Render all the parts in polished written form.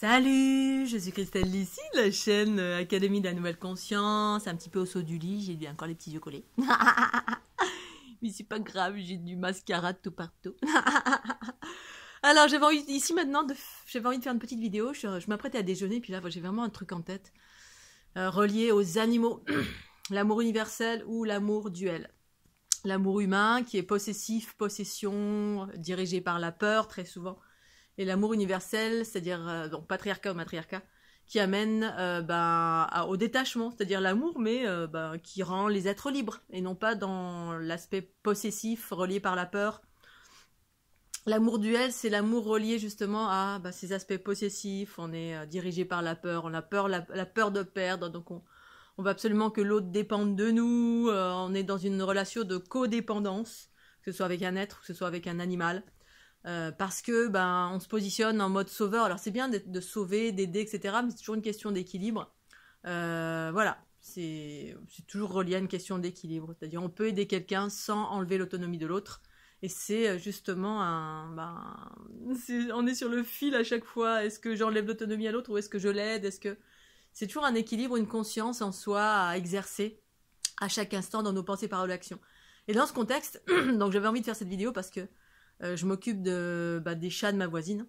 Salut, je suis Christelle Lissy, de la chaîne Académie de la Nouvelle Conscience, un petit peu au saut du lit, j'ai encore les petits yeux collés. Mais c'est pas grave, j'ai du mascara tout partout. Alors j'avais envie ici maintenant, j'avais envie de faire une petite vidéo, je m'apprêtais à déjeuner, puis là j'ai vraiment un truc en tête, relié aux animaux, l'amour universel ou l'amour duel. L'amour humain qui est possessif, possession, dirigé par la peur très souvent. Et l'amour universel, c'est-à-dire donc patriarcat ou matriarcat, qui amène au détachement, c'est-à-dire l'amour, mais qui rend les êtres libres, et non pas dans l'aspect possessif, relié par la peur. L'amour duel, c'est l'amour relié justement à ces aspects possessifs, on est dirigé par la peur, on a peur, la peur de perdre, donc on veut absolument que l'autre dépende de nous, on est dans une relation de codépendance, que ce soit avec un être, que ce soit avec un animal. Parce que on se positionne en mode sauveur. Alors c'est bien de sauver, d'aider, etc. Mais c'est toujours une question d'équilibre. Voilà, c'est toujours relié à une question d'équilibre. C'est-à-dire on peut aider quelqu'un sans enlever l'autonomie de l'autre. Et c'est justement on est sur le fil à chaque fois. Est-ce que j'enlève l'autonomie à l'autre ou est-ce que je l'aide? C'est toujours un équilibre, une conscience en soi à exercer à chaque instant dans nos pensées, paroles, actions. Et dans ce contexte, donc j'avais envie de faire cette vidéo parce que je m'occupe des chats de ma voisine.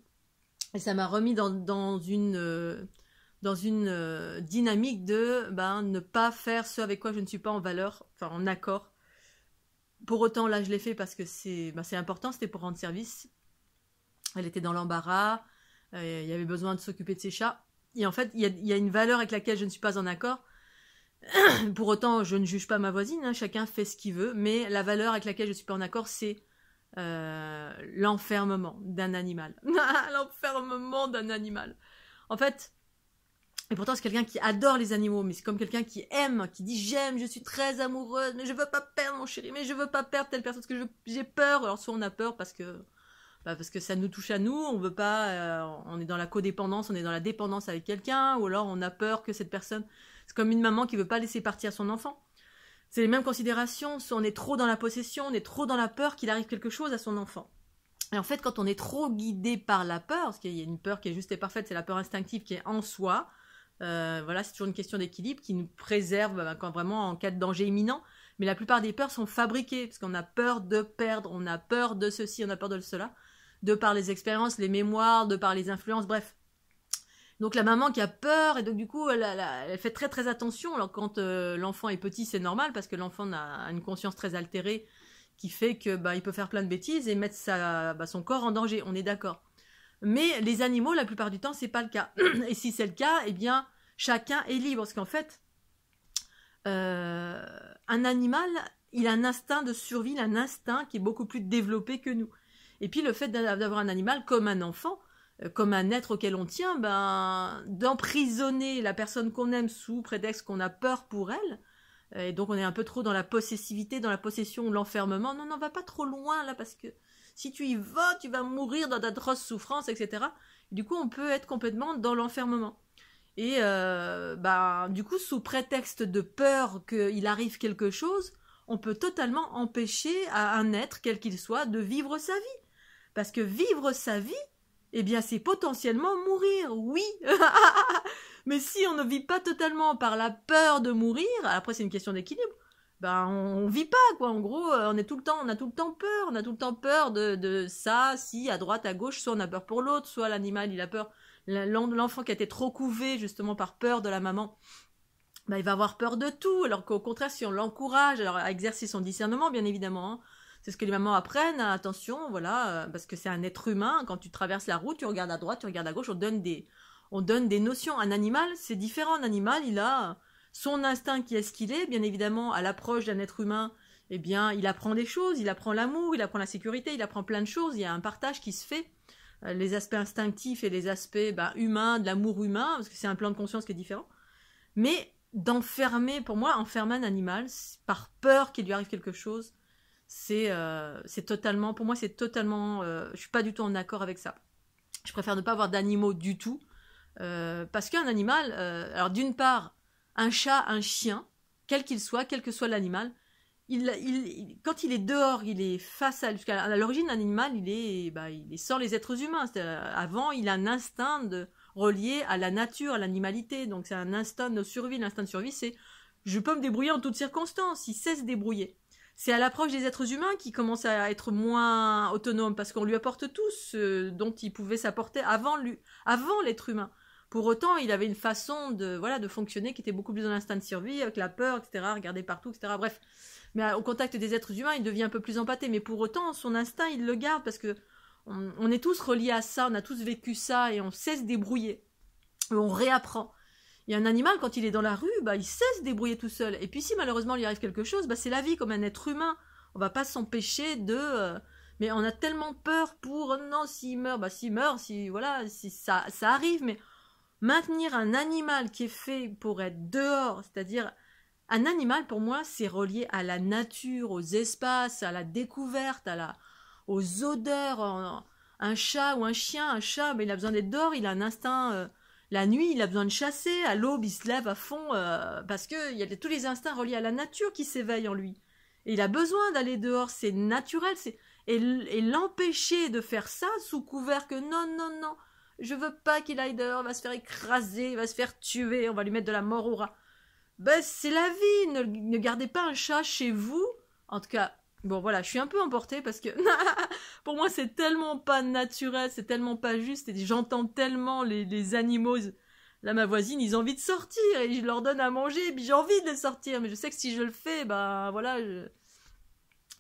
Et ça m'a remis dans une dynamique de ne pas faire ce avec quoi je ne suis pas en valeur, enfin en accord. Pour autant, là, je l'ai fait parce que c'est important, c'était pour rendre service. Elle était dans l'embarras, il y avait besoin de s'occuper de ses chats. Et en fait, il y a une valeur avec laquelle je ne suis pas en accord. Pour autant, je ne juge pas ma voisine, hein, chacun fait ce qu'il veut. Mais la valeur avec laquelle je ne suis pas en accord, c'est l'enfermement d'un animal. L'enfermement d'un animal. En fait, et pourtant c'est quelqu'un qui adore les animaux, mais c'est comme quelqu'un qui aime, qui dit j'aime, je suis très amoureuse, mais je veux pas perdre mon chéri, mais je veux pas perdre telle personne parce que j'ai peur. Alors soit on a peur parce que ça nous touche à nous, on veut pas, on est dans la codépendance, on est dans la dépendance avec quelqu'un, ou alors on a peur que cette personne, c'est comme une maman qui veut pas laisser partir son enfant. C'est les mêmes considérations, on est trop dans la possession, on est trop dans la peur qu'il arrive quelque chose à son enfant. Et en fait, quand on est trop guidé par la peur, parce qu'il y a une peur qui est juste et parfaite, c'est la peur instinctive qui est en soi, voilà, c'est toujours une question d'équilibre qui nous préserve quand vraiment en cas de danger imminent, mais la plupart des peurs sont fabriquées, parce qu'on a peur de perdre, on a peur de ceci, on a peur de cela, de par les expériences, les mémoires, de par les influences, bref. Donc la maman qui a peur, et donc du coup elle fait très très attention. Alors quand l'enfant est petit, c'est normal parce que l'enfant a une conscience très altérée qui fait que il peut faire plein de bêtises et mettre son corps en danger, on est d'accord. Mais les animaux, la plupart du temps, c'est pas le cas. Et si c'est le cas, eh bien chacun est libre, parce qu'en fait un animal, il a un instinct de survie, il a un instinct qui est beaucoup plus développé que nous. Et puis le fait d'avoir un animal comme un enfant, comme un être auquel on tient, d'emprisonner la personne qu'on aime sous prétexte qu'on a peur pour elle, et donc on est un peu trop dans la possessivité, dans la possession, l'enfermement. Non, va pas trop loin là, parce que si tu y vas, tu vas mourir dans d'atroces souffrances, etc. Et du coup, on peut être complètement dans l'enfermement. Et du coup, sous prétexte de peur qu'il arrive quelque chose, on peut totalement empêcher à un être, quel qu'il soit, de vivre sa vie. Parce que vivre sa vie, eh bien, c'est potentiellement mourir, oui. Mais si on ne vit pas totalement par la peur de mourir, après c'est une question d'équilibre, on vit pas, quoi. En gros, on a tout le temps peur de ça, si, à droite, à gauche, soit on a peur pour l'autre, soit l'animal, il a peur. L'enfant qui a été trop couvé, justement, par peur de la maman, il va avoir peur de tout, alors qu'au contraire, si on l'encourage à exercer son discernement, bien évidemment, hein. C'est ce que les mamans apprennent, attention, voilà, parce que c'est un être humain, quand tu traverses la route, tu regardes à droite, tu regardes à gauche, on donne des notions. Un animal, c'est différent, un animal, il a son instinct qui est ce qu'il est, bien évidemment, à l'approche d'un être humain, eh bien, il apprend des choses, il apprend l'amour, il apprend la sécurité, il apprend plein de choses, il y a un partage qui se fait, les aspects instinctifs et les aspects humains, de l'amour humain, parce que c'est un plan de conscience qui est différent, mais pour moi, enfermer un animal, par peur qu'il lui arrive quelque chose, c'est totalement, pour moi c'est totalement, je suis pas du tout en accord avec ça. Je préfère ne pas avoir d'animaux du tout, parce qu'un animal, alors d'une part, un chat, un chien, quel qu'il soit, quel que soit l'animal, quand il est dehors, il est face à l'origine, un animal, il est sans les êtres humains. Avant, il a un instinct relié à la nature, à l'animalité. Donc c'est un instinct de survie. L'instinct de survie, c'est je peux me débrouiller en toutes circonstances. Il sait se débrouiller. C'est à l'approche des êtres humains qu'il commence à être moins autonome parce qu'on lui apporte tout ce dont il pouvait s'apporter avant l'être humain. Pour autant, il avait une façon de fonctionner qui était beaucoup plus dans l'instinct de survie, avec la peur, etc., regarder partout, etc. Bref. Mais au contact des êtres humains, il devient un peu plus empâté. Mais pour autant, son instinct, il le garde parce que on est tous reliés à ça, on a tous vécu ça et on sait se débrouiller. Et on réapprend. Et un animal, quand il est dans la rue, il sait se débrouiller tout seul. Et puis si malheureusement il lui arrive quelque chose, c'est la vie comme un être humain. On va pas s'empêcher mais on a tellement peur pour... Non, s'il meurt, s'il meurt, si ça arrive. Mais maintenir un animal qui est fait pour être dehors, c'est-à-dire... Un animal, pour moi, c'est relié à la nature, aux espaces, à la découverte, aux odeurs. Un chat ou un chien, un chat, il a besoin d'être dehors, il a un instinct... La nuit, il a besoin de chasser, à l'aube, il se lève à fond, parce qu'il y a tous les instincts reliés à la nature qui s'éveillent en lui. Et il a besoin d'aller dehors, c'est naturel. Et l'empêcher de faire ça sous couvert que non, je veux pas qu'il aille dehors, il va se faire écraser, il va se faire tuer, on va lui mettre de la mort au rat. C'est la vie, ne gardez pas un chat chez vous. En tout cas, bon voilà, je suis un peu emportée parce que pour moi c'est tellement pas naturel, c'est tellement pas juste et j'entends tellement les animaux. Là ma voisine, ils ont envie de sortir et je leur donne à manger et puis j'ai envie de les sortir. Mais je sais que si je le fais, voilà,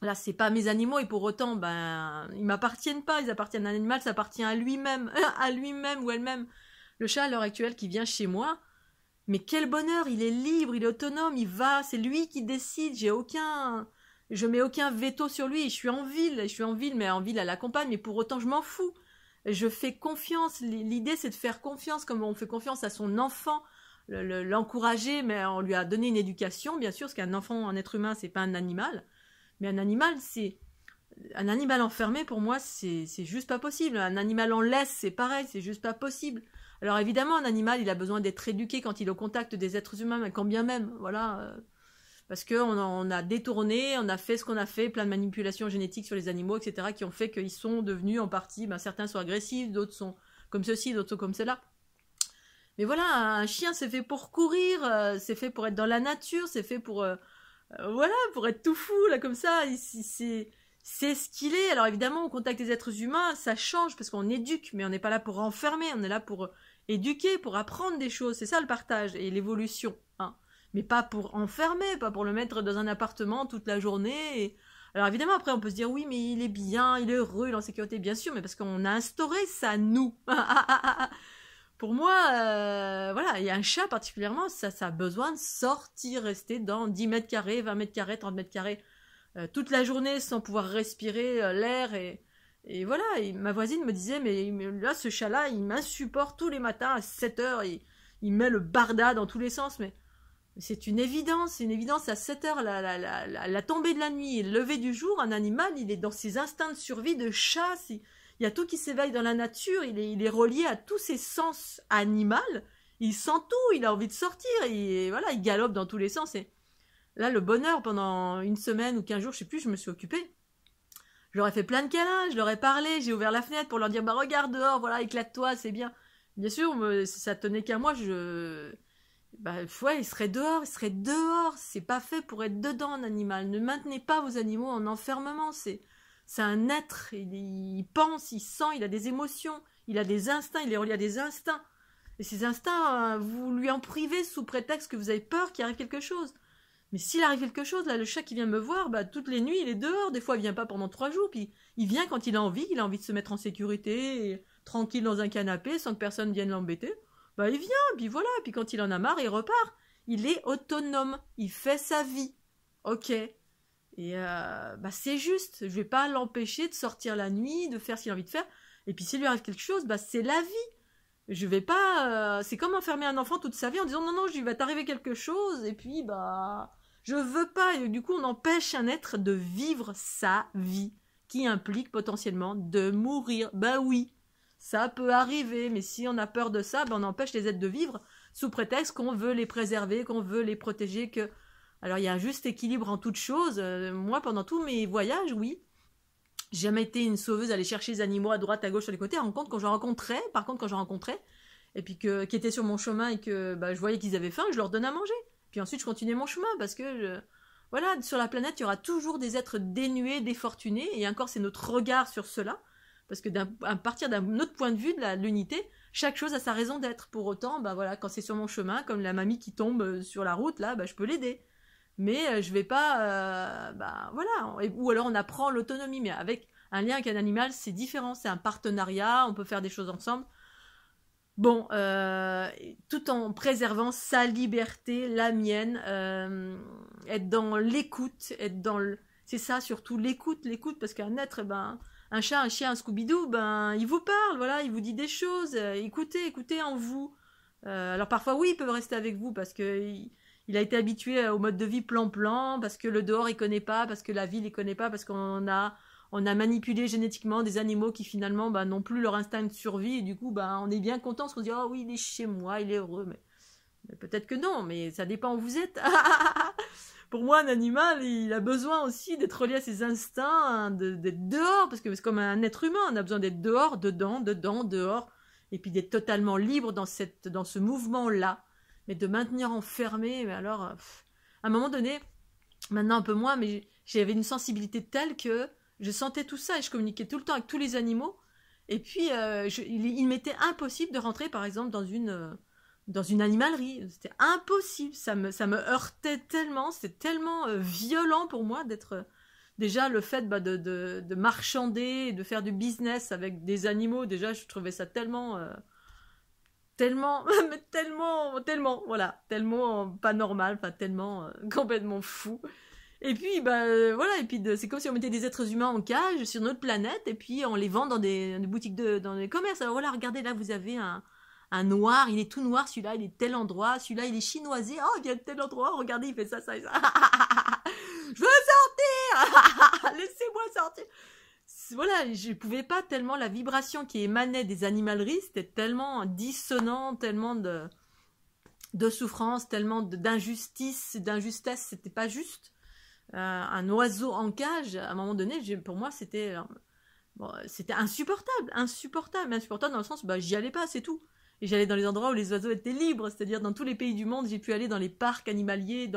là c'est pas mes animaux et pour autant, ils m'appartiennent pas, ils appartiennent à un animal, ça appartient à lui-même, à lui-même ou elle-même. Le chat à l'heure actuelle qui vient chez moi, mais quel bonheur, il est libre, il est autonome, il va, c'est lui qui décide, je mets aucun veto sur lui, je suis en ville, mais en ville à la campagne, mais pour autant je m'en fous. Je fais confiance, l'idée c'est de faire confiance comme on fait confiance à son enfant, l'encourager, mais on lui a donné une éducation, bien sûr, parce qu'un enfant, un être humain, c'est pas un animal, mais un animal enfermé pour moi, c'est juste pas possible. Un animal en laisse, c'est pareil, c'est juste pas possible. Alors évidemment, un animal, il a besoin d'être éduqué quand il est au contact des êtres humains, mais quand bien même, voilà, parce qu'on a détourné, on a fait ce qu'on a fait, plein de manipulations génétiques sur les animaux, etc., qui ont fait qu'ils sont devenus en partie, certains sont agressifs, d'autres sont comme ceci, d'autres sont comme cela. Mais voilà, un chien, c'est fait pour courir, c'est fait pour être dans la nature, c'est fait pour être tout fou, là, comme ça, c'est ce qu'il est. Alors évidemment, au contact des êtres humains, ça change, parce qu'on éduque, mais on n'est pas là pour enfermer, on est là pour éduquer, pour apprendre des choses, c'est ça le partage et l'évolution, hein. Mais pas pour enfermer, pas pour le mettre dans un appartement toute la journée. Alors évidemment, après, on peut se dire, oui, mais il est bien, il est heureux, il est en sécurité, bien sûr, mais parce qu'on a instauré ça, nous. Pour moi, voilà, il y a un chat particulièrement, ça a besoin de sortir, rester dans 10 mètres carrés, 20 mètres carrés, 30 mètres carrés, toute la journée sans pouvoir respirer l'air et voilà, et ma voisine me disait, mais là, ce chat-là, il m'insupporte tous les matins à 7 heures, il met le barda dans tous les sens, mais c'est une évidence à 7 heures, la tombée de la nuit et le lever du jour, un animal, il est dans ses instincts de survie de chat, il y a tout qui s'éveille dans la nature, il est relié à tous ses sens animaux, il sent tout, il a envie de sortir, et voilà, il galope dans tous les sens, et là, le bonheur, pendant une semaine ou 15 jours, je sais plus, je me suis occupée. Je leur ai fait plein de câlins, je leur ai parlé, j'ai ouvert la fenêtre pour leur dire, regarde dehors, voilà, éclate-toi, c'est bien. Bien sûr, ça tenait qu'à moi, il serait dehors, c'est pas fait pour être dedans, un animal. Ne maintenez pas vos animaux en enfermement, c'est un être, il pense, il sent, il a des émotions, il a des instincts, il est relié à des instincts. Et ces instincts, vous lui en privez sous prétexte que vous avez peur qu'il arrive quelque chose. Mais s'il arrive quelque chose, là, le chat qui vient me voir, toutes les nuits, il est dehors. Des fois, il vient pas pendant 3 jours, puis il vient quand il a envie de se mettre en sécurité, et tranquille dans un canapé, sans que personne vienne l'embêter. Il vient, puis voilà, puis quand il en a marre, il repart. Il est autonome, il fait sa vie. Ok. Et c'est juste, je vais pas l'empêcher de sortir la nuit, de faire ce qu'il a envie de faire. Et puis s'il lui arrive quelque chose, c'est la vie. Je vais pas... c'est comme enfermer un enfant toute sa vie en disant non, il va t'arriver quelque chose, et puis je veux pas. Et du coup, on empêche un être de vivre sa vie, qui implique potentiellement de mourir. Oui, ça peut arriver, mais si on a peur de ça, on empêche les êtres de vivre sous prétexte qu'on veut les préserver, qu'on veut les protéger, que... Alors, il y a un juste équilibre en toute chose. Moi, pendant tous mes voyages, oui, j'ai jamais été une sauveuse, aller chercher les animaux à droite, à gauche, sur les côtés. Par contre, quand j'en rencontrais, et puis qui étaient sur mon chemin et que je voyais qu'ils avaient faim, je leur donne à manger. Puis ensuite, je continuais mon chemin parce que, voilà, sur la planète, il y aura toujours des êtres dénués, défortunés, et encore, c'est notre regard sur cela, parce que à partir d'un autre point de vue de l'unité, chaque chose a sa raison d'être. Pour autant, voilà, quand c'est sur mon chemin, comme la mamie qui tombe sur la route, là, je peux l'aider. Mais je vais pas, voilà, ou alors on apprend l'autonomie, mais avec un lien avec un animal, c'est différent, c'est un partenariat, on peut faire des choses ensemble. Bon, tout en préservant sa liberté, la mienne, être dans l'écoute, c'est ça surtout, l'écoute, parce qu'un être, un chat, un chien, un Scooby-Doo, il vous parle, voilà, il vous dit des choses, écoutez en vous. Alors parfois, oui, ils peuvent rester avec vous parce que il a été habitué au mode de vie plan-plan, parce que le dehors il connaît pas, parce que la ville il connaît pas, parce qu'on a manipulé génétiquement des animaux qui finalement n'ont plus leur instinct de survie, et du coup on est bien content, parce qu'on se dit oh oui il est chez moi, il est heureux, mais peut-être que non, mais ça dépend où vous êtes. Pour moi un animal il a besoin aussi d'être relié à ses instincts, d'être dehors, parce que c'est comme un être humain, on a besoin d'être dehors, dedans, dehors, et puis d'être totalement libre dans ce mouvement-là, mais de maintenir enfermé, mais alors, à un moment donné, maintenant un peu moins, mais j'avais une sensibilité telle que je sentais tout ça et je communiquais tout le temps avec tous les animaux. Et puis, il m'était impossible de rentrer, par exemple, dans une animalerie. C'était impossible. Ça me heurtait tellement. C'était tellement violent pour moi d'être... déjà, le fait de marchander, de faire du business avec des animaux, déjà, je trouvais ça tellement... mais tellement, voilà, tellement pas normal, enfin tellement complètement fou. Et puis, voilà, et puis c'est comme si on mettait des êtres humains en cage sur notre planète, et puis on les vend dans des boutiques, dans des commerces. Alors voilà, regardez, là, vous avez un noir, il est tout noir, celui-là, il est de tel endroit, celui-là, il est chinoisé, oh, il vient de tel endroit, regardez, il fait ça, ça et ça. Je veux sortir. Laissez-moi sortir. Voilà, je pouvais pas tellement, la vibration qui émanait des animaleries, c'était tellement dissonant, tellement de souffrance, tellement d'injustice, c'était pas juste. Un oiseau en cage, à un moment donné, pour moi, c'était insupportable dans le sens, j'y allais pas, c'est tout. Et j'allais dans les endroits où les oiseaux étaient libres, c'est-à-dire dans tous les pays du monde, j'ai pu aller dans les parcs animaliers,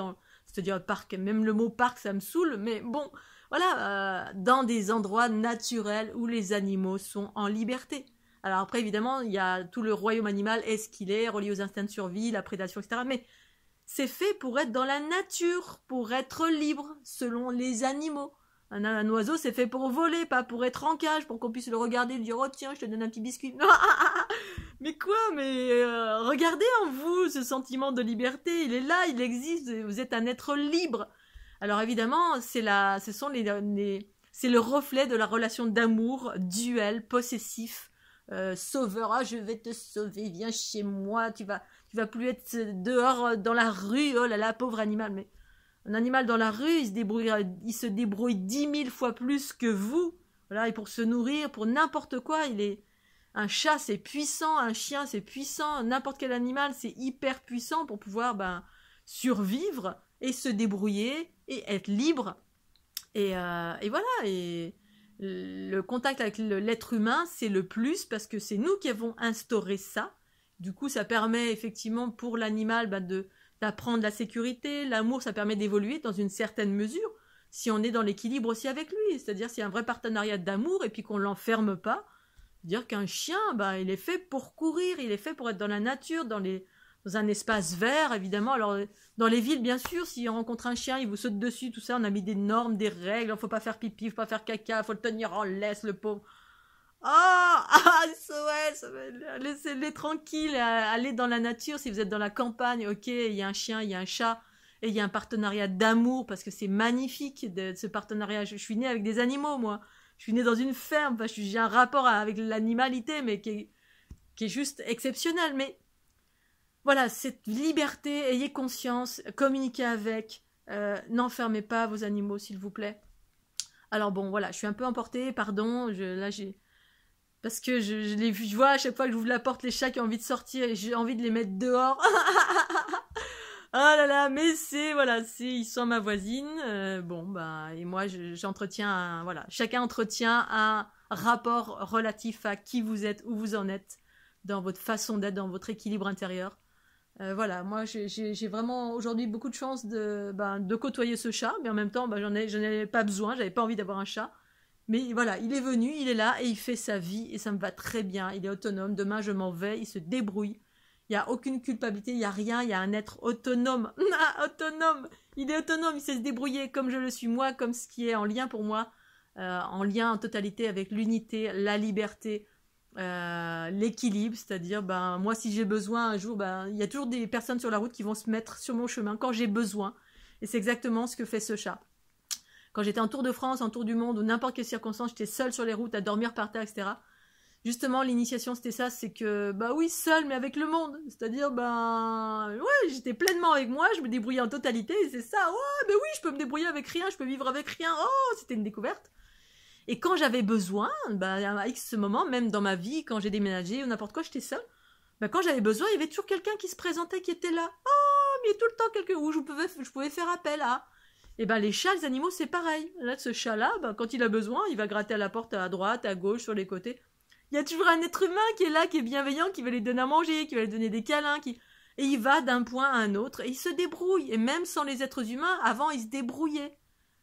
c'est-à-dire parc, même le mot parc, ça me saoule, mais bon, voilà, dans des endroits naturels où les animaux sont en liberté. Alors après, évidemment, il y a tout le royaume animal, est-ce qu'il est relié aux instincts de survie, la prédation, etc. Mais c'est fait pour être dans la nature, pour être libre, selon les animaux. Un oiseau, c'est fait pour voler, pas pour être en cage, pour qu'on puisse le regarder et dire « Oh tiens, je te donne un petit biscuit. » Mais quoi? Mais regardez en vous ce sentiment de liberté, il est là, il existe, vous êtes un être libre. Alors évidemment, c'est le reflet de la relation d'amour, duel, possessif, sauveur. Ah, je vais te sauver, viens chez moi, tu vas plus être dehors dans la rue. Oh là là, pauvre animal. Mais un animal dans la rue, il se débrouille 10 000 fois plus que vous. Voilà, et pour se nourrir, pour n'importe quoi, un chat, c'est puissant, un chien, c'est puissant, n'importe quel animal, c'est hyper puissant pour pouvoir survivre et se débrouiller et être libre. Et voilà, et le contact avec l'être humain, c'est le plus, parce que c'est nous qui avons instauré ça. Du coup, ça permet effectivement pour l'animal d'apprendre la sécurité, l'amour, ça permet d'évoluer dans une certaine mesure, si on est dans l'équilibre aussi avec lui. C'est-à-dire s'il y a un vrai partenariat d'amour et puis qu'on ne l'enferme pas, dire qu'un chien, il est fait pour courir, il est fait pour être dans la nature, dans un espace vert, évidemment. Alors, dans les villes, bien sûr, si on rencontre un chien, il vous saute dessus, tout ça, on a mis des normes, des règles, il ne faut pas faire pipi, il ne faut pas faire caca, il faut le tenir en laisse, le pauvre. Laissez-les tranquilles, allez dans la nature, si vous êtes dans la campagne, ok, il y a un chien, il y a un chat, et il y a un partenariat d'amour, parce que c'est magnifique, ce partenariat. Je suis née avec des animaux, moi. Je suis née dans une ferme, j'ai un rapport avec l'animalité, mais qui est juste exceptionnel. Mais voilà, cette liberté, ayez conscience, communiquez avec, n'enfermez pas vos animaux, s'il vous plaît. Alors bon, voilà, je suis un peu emportée, pardon, parce que je vois à chaque fois que j'ouvre la porte les chats qui ont envie de sortir et j'ai envie de les mettre dehors. Oh là là, mais ils sont ma voisine. Et moi j'entretiens, voilà, chacun entretient un rapport relatif à qui vous êtes, où vous en êtes. dans votre façon d'être, dans votre équilibre intérieur. Voilà, moi j'ai vraiment aujourd'hui beaucoup de chance de côtoyer ce chat, mais en même temps j'en ai pas besoin, j'avais pas envie d'avoir un chat. Mais voilà, il est venu, il est là et il fait sa vie et ça me va très bien. Il est autonome, demain je m'en vais, il se débrouille. Il n'y a aucune culpabilité, il n'y a rien, il y a un être autonome. Autonome, il est autonome, il sait se débrouiller comme je le suis moi, comme ce qui est en lien pour moi, en lien en totalité avec l'unité, la liberté, l'équilibre, c'est-à-dire moi si j'ai besoin un jour, il y a toujours des personnes sur la route qui vont se mettre sur mon chemin quand j'ai besoin. Et c'est exactement ce que fait ce chat. Quand j'étais en Tour de France, en Tour du Monde, ou n'importe quelle circonstance, j'étais seule sur les routes à dormir par terre, etc. Justement, l'initiation, c'était ça, c'est que, oui, seule, mais avec le monde. C'est-à-dire, ouais, j'étais pleinement avec moi, je me débrouillais en totalité, et c'est ça, oui, je peux me débrouiller avec rien, je peux vivre avec rien, c'était une découverte. Et quand j'avais besoin, à X moment, même dans ma vie, quand j'ai déménagé ou n'importe quoi, j'étais seule, quand j'avais besoin, il y avait toujours quelqu'un qui se présentait, qui était là. Mais tout le temps, quelqu'un où je pouvais faire appel à... Et les chats, les animaux, c'est pareil. Là, ce chat-là, quand il a besoin, il va gratter à la porte à droite, à gauche, sur les côtés. Il y a toujours un être humain qui est là, qui est bienveillant, qui va lui donner à manger, qui va lui donner des câlins, et il va d'un point à un autre, et il se débrouille. Et même sans les êtres humains, avant, il se débrouillait.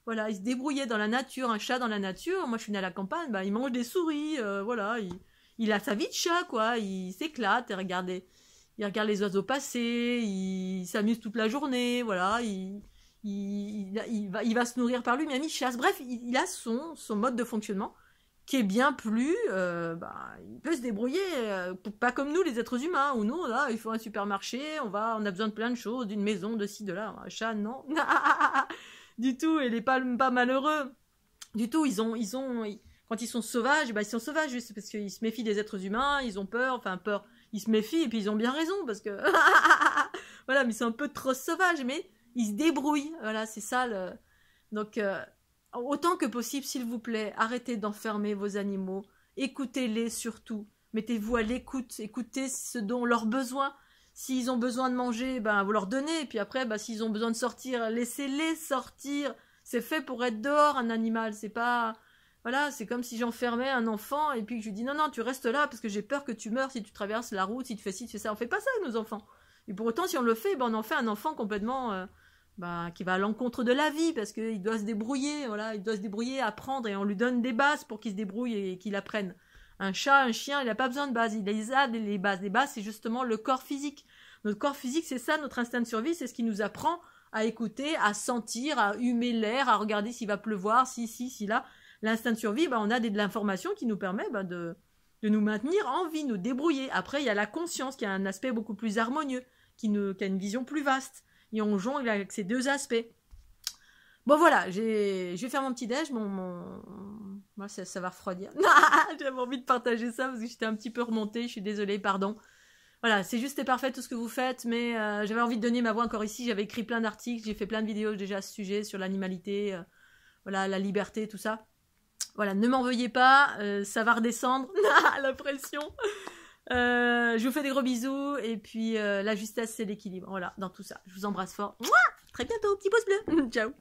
Voilà, il se débrouillait dans la nature. Un chat dans la nature, moi je suis née à la campagne, il mange des souris, voilà, il a sa vie de chat, quoi. Il s'éclate, il regarde les oiseaux passer, il s'amuse toute la journée, voilà, il va se nourrir par lui-même, il chasse. Bref, il a son mode de fonctionnement qui est bien plus... il peut se débrouiller, pas comme nous, les êtres humains, où nous, là, il faut un supermarché, on a besoin de plein de choses, d'une maison, de ci, de là. Un chat, non. Du tout, il n'est pas malheureux. Du tout, quand ils sont sauvages, ils sont sauvages juste parce qu'ils se méfient des êtres humains, ils ont peur, ils se méfient, et puis ils ont bien raison, parce que... voilà, mais ils sont un peu trop sauvages, mais... ils se débrouillent, voilà, c'est ça. Donc, autant que possible, s'il vous plaît, arrêtez d'enfermer vos animaux, écoutez-les surtout, mettez-vous à l'écoute, écoutez ce dont leurs besoins. S'ils ont besoin de manger, vous leur donnez, et puis après, s'ils ont besoin de sortir, laissez-les sortir. C'est fait pour être dehors, un animal, c'est pas... Voilà, c'est comme si j'enfermais un enfant, et puis que je lui dis, non, tu restes là, parce que j'ai peur que tu meurs si tu traverses la route, si tu fais ci, tu fais ça. On fait pas ça avec nos enfants. Et pour autant, si on le fait, on en fait un enfant complètement... qui va à l'encontre de la vie, parce qu'il doit se débrouiller, voilà, il doit se débrouiller, apprendre, et on lui donne des bases pour qu'il se débrouille et qu'il apprenne. Un chat, un chien, il n'a pas besoin de bases, il a les bases. Les bases, c'est justement le corps physique. Notre corps physique, c'est ça, notre instinct de survie, c'est ce qui nous apprend à écouter, à sentir, à humer l'air, à regarder s'il va pleuvoir, si là. L'instinct de survie, on a de l'information qui nous permet de nous maintenir en vie, nous débrouiller. Après, il y a la conscience, qui a un aspect beaucoup plus harmonieux, qui a une vision plus vaste. Et on jongle avec ces deux aspects. Bon voilà, je vais faire mon petit déj, moi ça va refroidir. J'avais envie de partager ça parce que j'étais un petit peu remontée, je suis désolée, pardon. Voilà, c'est juste et parfait tout ce que vous faites, mais j'avais envie de donner ma voix encore ici, j'avais écrit plein d'articles, j'ai fait plein de vidéos déjà à ce sujet, sur l'animalité, voilà, la liberté, tout ça. Voilà, ne m'en veuillez pas, ça va redescendre, la pression. Je vous fais des gros bisous, et puis la justesse c'est l'équilibre, voilà, dans tout ça. Je vous embrasse fort. Mouah, très bientôt, petit pouce bleu. Ciao.